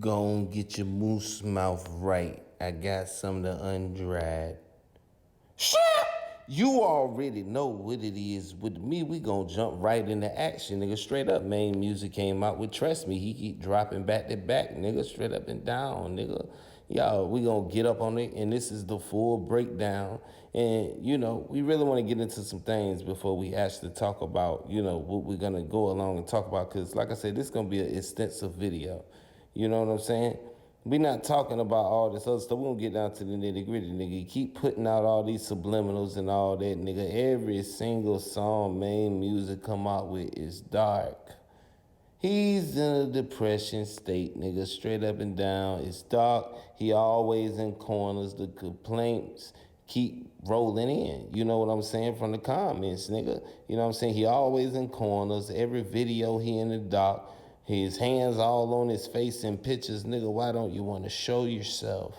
gon' get your moose mouth right. I got some to undried. Shut up! You already know what it is. With me, we gon' jump right into action, nigga. Straight up, Maine Music came out with Trust Me. He keep dropping back to back, nigga. Straight up and down, nigga. Y'all, we gonna get up on it, and this is the full breakdown. And, we really want to get into some things before we actually talk about, what we're gonna go along and talk about. Because, like I said, this is gonna be an extensive video. You know what I'm saying? We not talking about all this other stuff. We gonna get down to the nitty gritty, nigga. You keep putting out all these subliminals and all that, nigga. Every single song Maine Music come out with is dark. He's in a depression state, nigga. Straight up and down. It's dark. He always in corners. The complaints keep rolling in. You know what I'm saying? From the comments, nigga. You know what I'm saying? He always in corners. Every video he in the dark. His hands all on his face in pictures. Nigga, why don't you want to show yourself?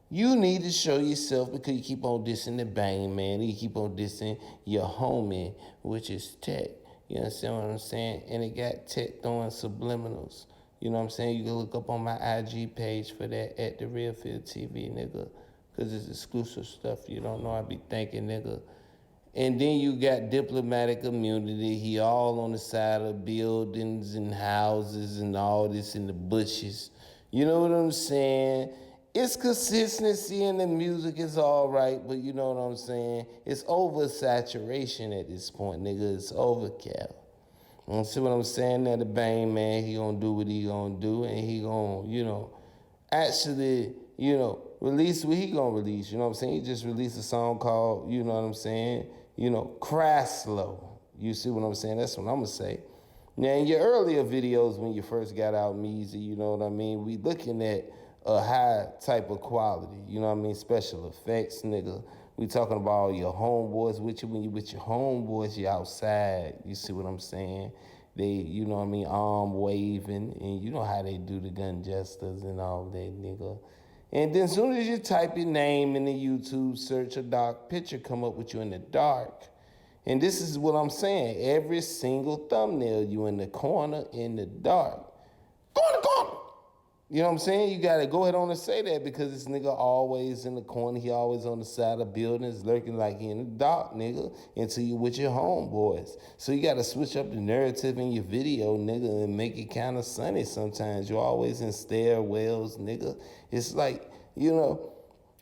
You need to show yourself because you keep on dissing the Bang, man. You keep on dissing your homie, which is TEC. You understand what I'm saying? And it got TEC throwing subliminals. You know what I'm saying? You can look up on my IG page for that at The Real Field TV, nigga. Because it's exclusive stuff you don't know. I be thinking, nigga. And then you got diplomatic immunity. He all on the side of buildings and houses and all this in the bushes. You know what I'm saying? It's consistency in the music is all right, but you know what I'm saying? It's oversaturation at this point, nigga. It's overkill. You see what I'm saying? Now the Bang man, he gonna do what he gonna do, and he gonna, actually, release what he gonna release. You know what I'm saying? He just released a song called, you know what I'm saying? Cry Slow. You see what I'm saying? That's what I'm gonna say. Now, in your earlier videos when you first got out Measy, you know what I mean? We looking at a high type of quality, you know what I mean? Special effects, nigga. We talking about all your homeboys with you. When you with your homeboys, you outside. You see what I'm saying? They, you know what I mean, arm waving, and you know how they do the gun gestures and all that, nigga. And then as soon as you type your name in the YouTube search, a dark picture come up with you in the dark. And this is what I'm saying. Every single thumbnail, you in the corner in the dark. Go in the corner. You know what I'm saying? You got to go ahead on and say that because this nigga always in the corner. He always on the side of buildings lurking like he in the dark, nigga, until you with your homeboys. So you got to switch up the narrative in your video, nigga, and make it kind of sunny sometimes. You're always in stairwells, nigga. It's like,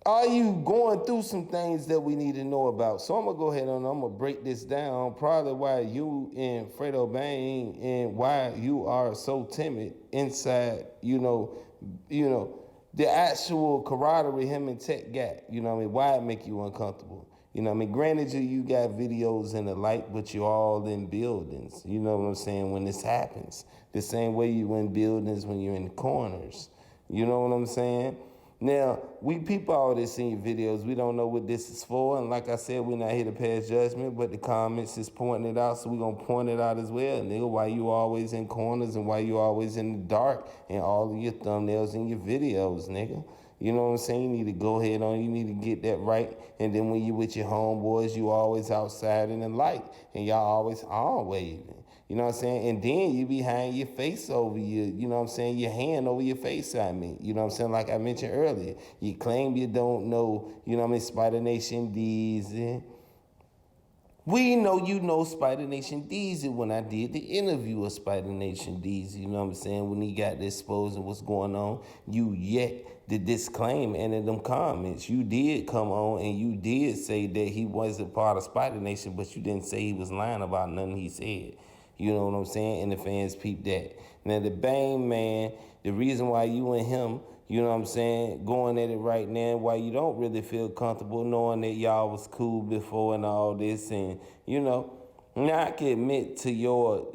are you going through some things that we need to know about? So I'm going to go ahead and I'm going to break this down. Probably why you and Fredo Bang and why you are so timid inside, the actual camaraderie him and TEC got. You know what I mean? Why it make you uncomfortable? You know what I mean? Granted, you got videos in the light, but you're all in buildings. You know what I'm saying? When this happens. The same way you in buildings when you're in corners. You know what I'm saying? Now, we peep all this in your videos. We don't know what this is for. And like I said, we're not here to pass judgment, but the comments is pointing it out, so we're going to point it out as well, nigga. Why you always in corners and why you always in the dark in all of your thumbnails and your videos, nigga. You know what I'm saying? You need to go ahead on. You need to get that right. And then when you with your homeboys, you always outside in the light. And y'all always arm waving. You know what I'm saying? And then you behind your face over you know what I'm saying? Your hand over your face, I mean. You know what I'm saying? Like I mentioned earlier. You claim you don't know, you know what I mean, Spider Nation D's. We know you know Spider Nation Deezy when I did the interview of Spider Nation Deezy, you know what I'm saying? When he got exposed and what's going on, you yet the disclaim and in them comments. You did come on and you did say that he wasn't part of Spider Nation, but you didn't say he was lying about nothing he said. You know what I'm saying? And the fans peeped that. Now the Bang man, the reason why you and him, you know what I'm saying, going at it right now, why you don't really feel comfortable knowing that y'all was cool before and all this. And, now I can admit to your,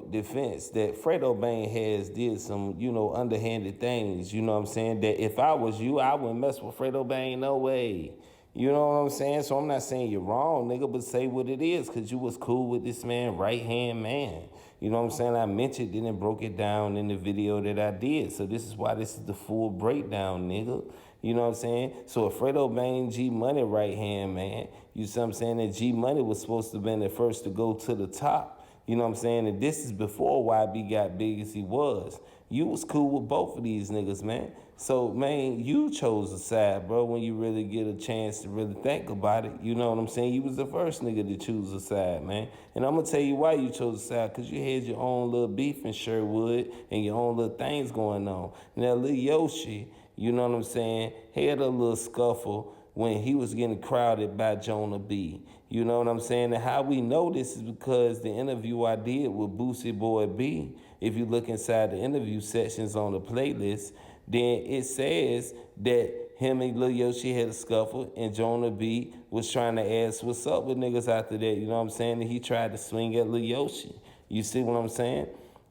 defense that Fredo Bang has did some, underhanded things, you know what I'm saying, that if I was you, I wouldn't mess with Fredo Bang, no way. You know what I'm saying? So I'm not saying you're wrong, nigga, but say what it is, because you was cool with this man, right-hand man. You know what I'm saying? I mentioned it and broke it down in the video that I did. So this is why this is the full breakdown, nigga. You know what I'm saying? So if Fredo Bang G Money right-hand man, you see what I'm saying? That G Money was supposed to have been the first to go to the top. You know what I'm saying? And this is before YB got big as he was. You was cool with both of these niggas, man. So, man, you chose a side, bro, when you really get a chance to really think about it. You know what I'm saying? You was the first nigga to choose a side, man. And I'm going to tell you why you chose a side, because you had your own little beef in Sherwood and your own little things going on. Now, Lil Yoshi, you know what I'm saying, had a little scuffle when he was getting crowded by Jonah B. You know what I'm saying? And how we know this is because the interview I did with Boosie Boy B, if you look inside the interview sections on the playlist, then it says that him and Lil Yoshi had a scuffle and Jonah B was trying to ask what's up with niggas after that. You know what I'm saying? And he tried to swing at Lil Yoshi. You see what I'm saying?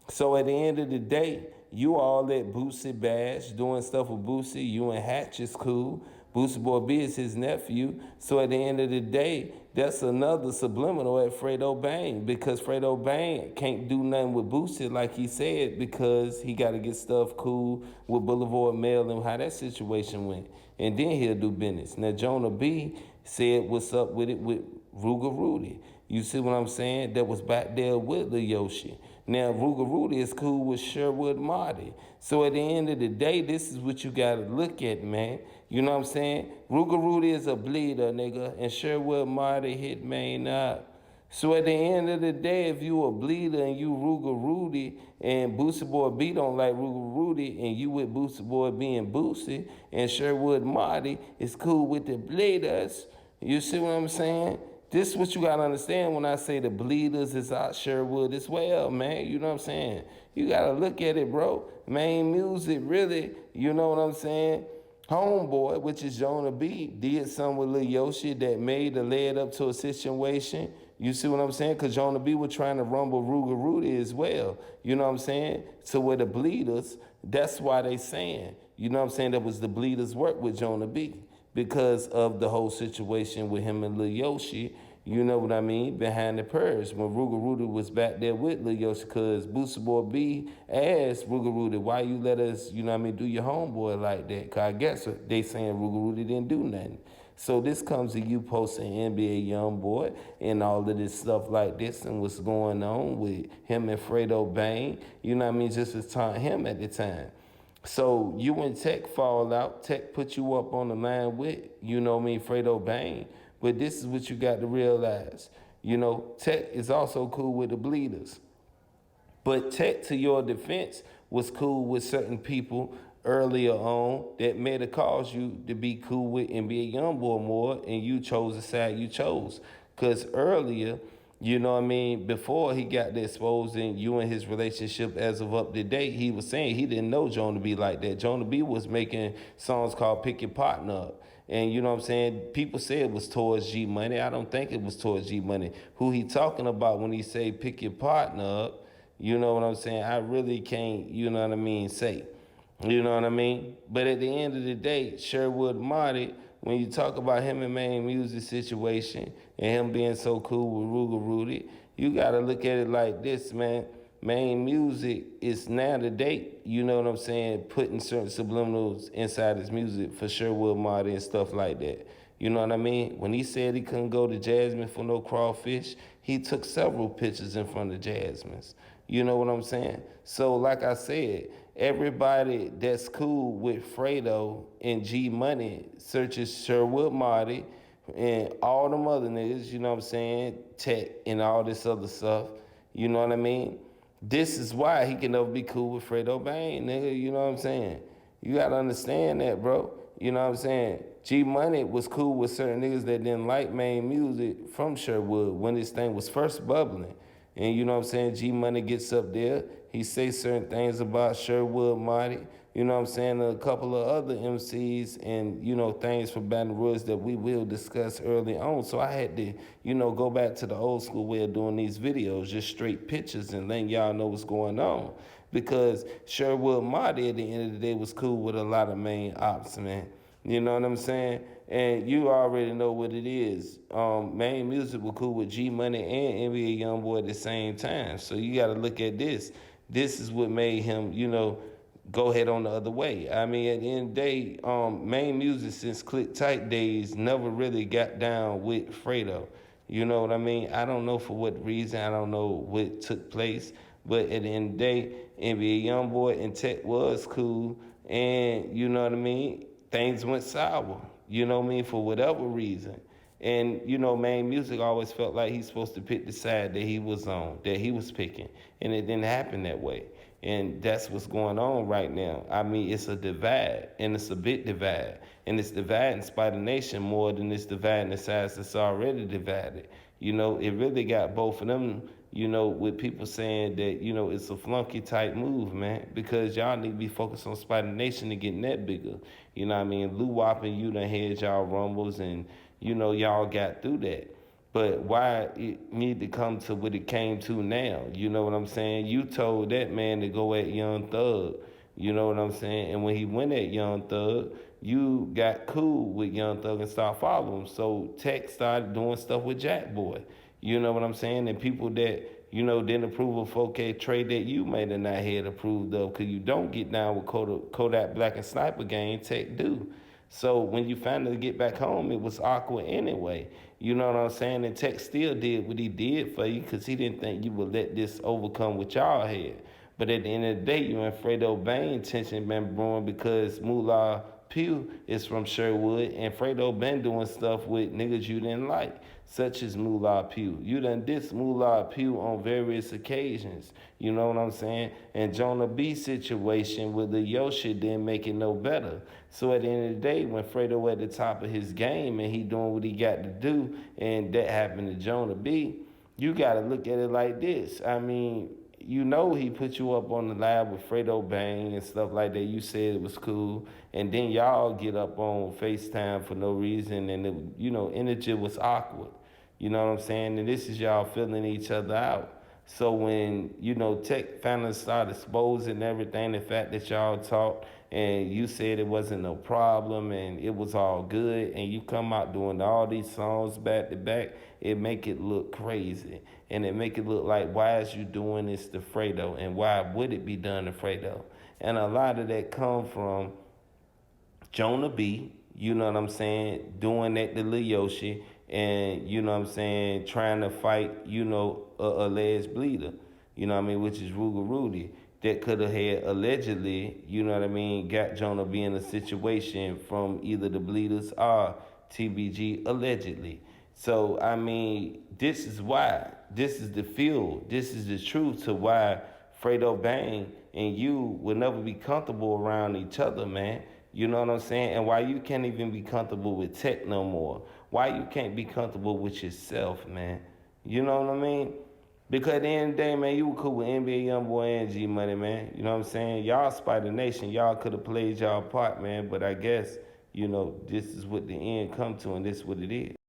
So at the end of the day, you all at Boosie Bash doing stuff with Boosie. You and Hatch is cool. Boosie Boy B is his nephew. So at the end of the day, that's another subliminal at Fredo Bang, because Fredo Bang can't do nothing with Boosie like he said, because he got to get stuff cool with Boulevard Mail and how that situation went. And then he'll do business. Now, Jonah B said what's up with it with Ruger Rudy. You see what I'm saying? That was back there with the Yoshi. Now, Ruger Rudy is cool with Sherwood Marty. So at the end of the day, this is what you got to look at, man. You know what I'm saying? Ruger Rudy is a bleeder, nigga, and Sherwood Marty hit Maine up. So at the end of the day, if you a bleeder and you Ruger Rudy and Boosie Boy B don't like Ruger Rudy and you with Boosie Boy B and Boosie and Sherwood Marty is cool with the bleeders, you see what I'm saying? This is what you gotta understand when I say the bleeders is out Sherwood as well, man. You know what I'm saying? You gotta look at it, bro. Maine Music, really, you know what I'm saying? Homeboy, which is Jonah B, did something with Lil Yoshi that made the lead up to a situation. You see what I'm saying? Because Jonah B was trying to rumble Ruger Rudy as well. You know what I'm saying? So with the bleeders, that's why they saying, you know what I'm saying, that was the bleeders work with Jonah B, because of the whole situation with him and Lil Yoshi, you know what I mean, behind the purse. When Ruger Rudy was back there with Lil Yoshi, because Boosie Boy B asked Ruger Rudy, why you let us, you know what I mean, do your homeboy like that? Because I guess they saying Ruger Rudy didn't do nothing. So this comes to you posting NBA Youngboy and all of this stuff like this and what's going on with him and Fredo Bang, you know what I mean, just to taunt him at the time. So you and TEC fall out. TEC put you up on the line with, you know what I mean, Fredo Bang. But this is what you got to realize. You know, TEC is also cool with the bleeders. But TEC, to your defense, was cool with certain people earlier on that may have caused you to be cool with NBA Youngboy more, and you chose the side you chose. Because earlier, you know what I mean, before he got exposed in you and his relationship as of up to date, he was saying he didn't know Jonah B like that. Jonah B was making songs called Pick Your Partner Up. And you know what I'm saying? People say it was towards G Money. I don't think it was towards G Money. Who he talking about when he say pick your partner up, you know what I'm saying? I really can't, you know what I mean, say. You know what I mean? But at the end of the day, Sherwood Marty, when you talk about him and Maine Music situation and him being so cool with Ruger Rudy, you got to look at it like this, man. Maine Music is now to date, you know what I'm saying, putting certain subliminals inside his music for Sherwood Marty and stuff like that. You know what I mean? When he said he couldn't go to Jasmine for no crawfish, he took several pictures in front of Jasmine's. You know what I'm saying? So like I said, everybody that's cool with Fredo and G Money searches Sherwood Marty and all them other niggas, you know what I'm saying, TEC and all this other stuff. You know what I mean? This is why he can never be cool with Fredo Bang, nigga. You know what I'm saying? You gotta understand that, bro. You know what I'm saying? G Money was cool with certain niggas that didn't like Maine Music from Sherwood when this thing was first bubbling. And you know what I'm saying? G Money gets up there. He says certain things about Sherwood Marty. You know what I'm saying? A couple of other MCs and, you know, things from Baton Rouge that we will discuss early on. So I had to, you know, go back to the old school way of doing these videos, just straight pictures and letting y'all know what's going on. Because Sherwood Marty at the end of the day was cool with a lot of Maine ops, man. You know what I'm saying? And you already know what it is. Maine Music was cool with G Money and NBA Youngboy at the same time. So you got to look at this. This is what made him, you know, go ahead on the other way. I mean, at the end of the day, Maine Music since Click Tight days never really got down with Fredo. You know what I mean? I don't know for what reason. I don't know what took place. But at the end of the day, NBA Youngboy and TEC was cool, and you know what I mean. Things went sour. You know what I mean, for whatever reason. And you know, Maine Music always felt like he's supposed to pick the side that he was on, that he was picking, and it didn't happen that way. And that's what's going on right now. I mean, it's a divide, and it's a big divide, and it's dividing Spider Nation more than it's dividing the sides that's already divided. You know, it really got both of them. You know, with people saying that, you know, it's a flunky type move, man, because y'all need to be focused on Spider Nation and getting that bigger. You know what I mean? Lou Wop and you done had y'all rumbles, and you know, y'all got through that. But why it need to come to what it came to now? You know what I'm saying? You told that man to go at Young Thug. You know what I'm saying? And when he went at Young Thug, you got cool with Young Thug and started following him. So TEC started doing stuff with Jack Boy. You know what I'm saying? And people that, you know, didn't approve of 4K trade that you may have not had approved of, because you don't get down with Kodak Black and Sniper Gang, TEC do. So when you finally get back home, it was awkward anyway. You know what I'm saying? And TEC still did what he did for you because he didn't think you would let this overcome what y'all had. But at the end of the day, you and Fredo Bane tension been brewing because Moolah Pugh is from Sherwood, and Fredo been doing stuff with niggas you didn't like, such as Moolah Pugh. You done dissed Moolah Pugh on various occasions. You know what I'm saying? And Jonah B situation with the Yo shit didn't make it no better. So at the end of the day, when Fredo at the top of his game and he doing what he got to do, and that happened to Jonah B, you got to look at it like this. I mean, you know he put you up on the lab with Fredo Bang and stuff like that. You said it was cool. And then y'all get up on FaceTime for no reason, and, it, you know, energy was awkward. You know what I'm saying? And this is y'all filling each other out. So when, you know, TEC finally started exposing everything, the fact that y'all talked and you said it wasn't no problem and it was all good, and you come out doing all these songs back to back, it make it look crazy. And it make it look like, why is you doing this to Fredo, and why would it be done to Fredo? And a lot of that come from Jonah B, you know what I'm saying, doing that to Lil Yoshi, and you know what I'm saying, trying to fight, you know, a alleged bleeder, you know what I mean, which is Ruger Rudy, that could have had allegedly, you know what I mean, got Jonah B in a situation from either the bleeders or TBG allegedly. So, I mean, this is why, this is the fuel, this is the truth to why Fredo Bang and you will never be comfortable around each other, man. You know what I'm saying? And why you can't even be comfortable with TEC no more. Why you can't be comfortable with yourself, man. You know what I mean? Because at the end of the day, man, you were cool with NBA Youngboy and G Money, man. You know what I'm saying? Y'all Spider Nation, y'all could have played y'all part, man. But I guess, you know, this is what the end come to, and this is what it is.